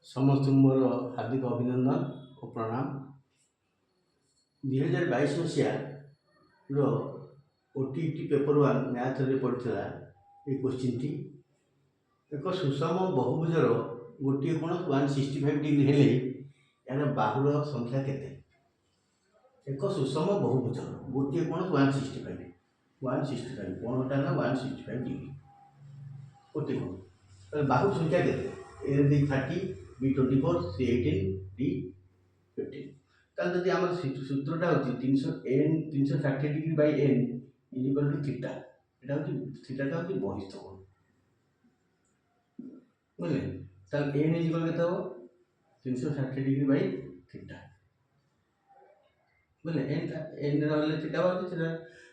समस्त मोर हार्दिक अभिनंदन और प्रणाम। 2022 मसीहा ओटीटी पेपर वन मैथ रे पड़ता ये क्वेश्चन टी एक सुषम बहुभुजर गोटे कोण 165 डिग्री हेले यार बाहुर संख्या केते? एक सुषम बहुभुजर गोटे कोण 165 कोणटा ना 165 डिग्री गोटे कोण बाहु संख्या केते? ए दी 30 बी 24 सी 18 डी 15 ताल जदि आम सूत्रटा होची 360 degree by n is equal to theta. एटा होची थीटाटा होची बहिस्थ कोण बुझले ताल n इज इक्वल केते हो 360 डिग्री बाय थीटा बुझले n रहले थीटा होची थीटा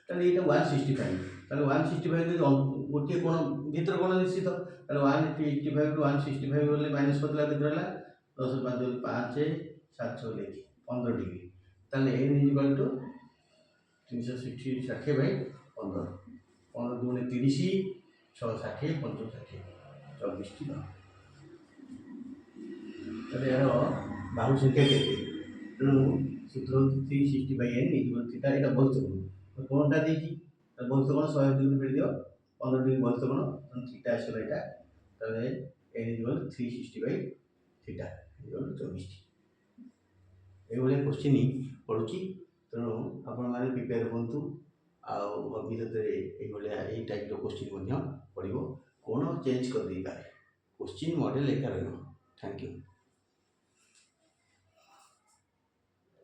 ताल एटा 165 ताल 165 गोटे कोण भीतर कोण निश्चित ताल 155 टू 165 बोले माइनस करला केते रहला 10 5 5 7 6 लेखि 15 डिग्री ताल n is equal to 360 by 15 15 दूने 30 6 60 5 60 24 टी ताले यार बाहु संख्या केते तेणु सूत्र 360 by n is equal theta एटा बहुत कोणटा देकी बहुत कोण 100 डिग्री फेड दियो 15 डिग्री बहुत कोण थीटा आसला एटा ताले n is equal 360 by theta equal 24 टी एभले क्वेश्चन पड़ुची तेणु आपण माने प्रिपेयर होंतु भविष्य ये टाइप क्वेश्चन पड़ो कौन चेंज कर दे पारे क्वेश्चन मॉडल एका रही। Thank you.